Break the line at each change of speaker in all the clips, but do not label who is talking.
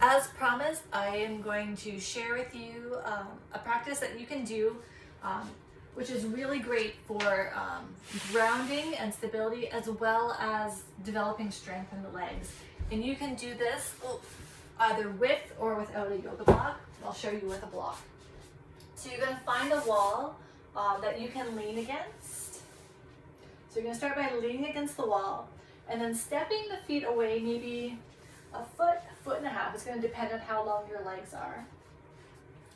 As promised, I am going to share with you a practice that you can do, which is really great for grounding and stability, as well as developing strength in the legs. And you can do this either with or without a yoga block. I'll show you with a block. So you're going to find a wall that you can lean against. So you're going to start by leaning against the wall and then stepping the feet away maybe a foot and a half. It's going to depend on how long your legs are.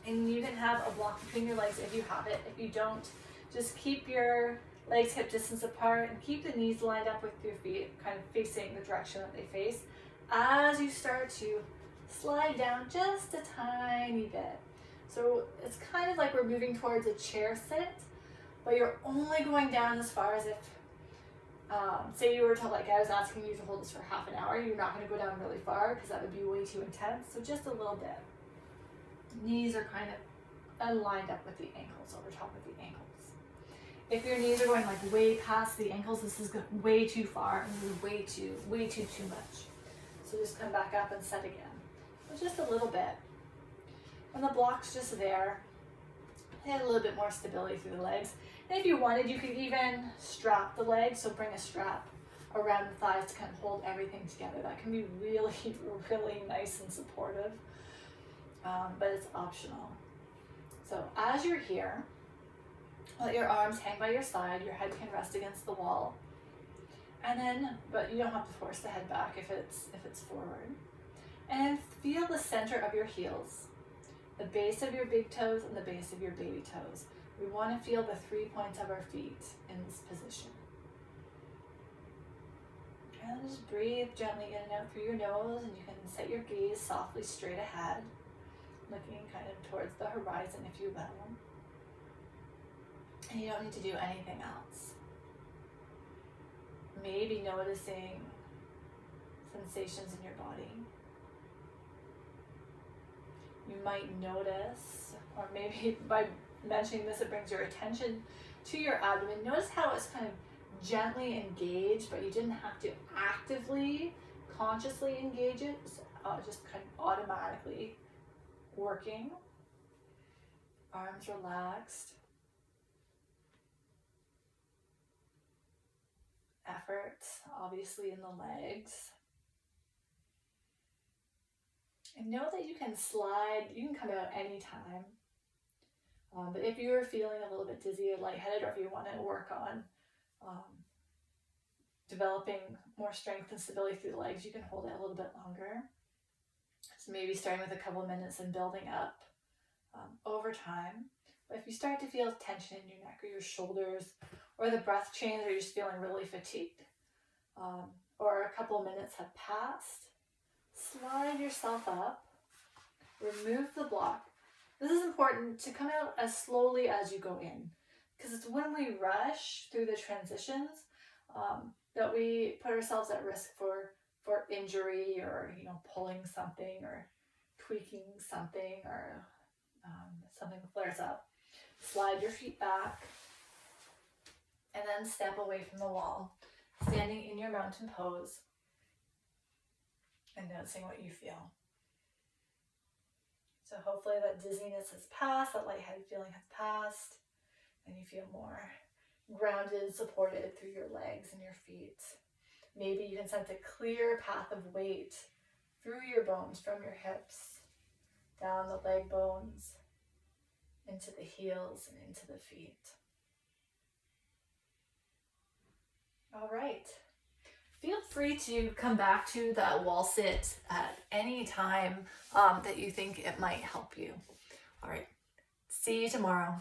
And you can have a block between your legs if you have it. If you don't, just keep your legs hip distance apart and keep the knees lined up with your feet, kind of facing the direction that they face, as you start to slide down just a tiny bit. So it's kind of like we're moving towards a chair sit, but you're only going down as far as if, say you were to, like I was asking you to hold this for half an hour, you're not going to go down really far because that would be way too intense. So just a little bit. Knees are kind of lined up with the ankles, over top of the ankles. If your knees are going like way past the ankles, this is way too far and this is way too much. So just come back up and set again. But just a little bit. And the block's just there. Add a little bit more stability through the legs. And if you wanted, you could even strap the legs. So bring a strap around the thighs to kind of hold everything together. That can be really, really nice and supportive. But it's optional. So as you're here, let your arms hang by your side. Your head can rest against the wall. And then, but you don't have to force the head back if it's forward. And feel the center of your heels, the base of your big toes and the base of your baby toes. We want to feel the 3 points of our feet in this position. And just breathe gently in and out through your nose, and you can set your gaze softly straight ahead, looking kind of towards the horizon, if you will. And you don't need to do anything else. Maybe noticing sensations in your body. You might notice, or maybe by mentioning this, it brings your attention to your abdomen. Notice how it's kind of gently engaged, but you didn't have to actively, consciously engage it. It's just kind of automatically working. Arms relaxed. Effort, obviously, in the legs. And know that you can slide, you can come out anytime. But if you're feeling a little bit dizzy or lightheaded, or if you want to work on developing more strength and stability through the legs, you can hold it a little bit longer. So maybe starting with a couple of minutes and building up over time. But if you start to feel tension in your neck or your shoulders, or the breath change, or you're just feeling really fatigued, or a couple of minutes have passed, slide yourself up, remove the block. This is important to come out as slowly as you go in, because it's when we rush through the transitions that we put ourselves at risk for injury, or pulling something or tweaking something, or something flares up. Slide your feet back and then step away from the wall, standing in your mountain pose and noticing what you feel. So hopefully that dizziness has passed, that lightheaded feeling has passed, and you feel more grounded and supported through your legs and your feet. Maybe you can sense a clear path of weight through your bones, from your hips, down the leg bones, into the heels and into the feet. All right. Feel free to come back to that wall sit at any time that you think it might help you. All right. See you tomorrow.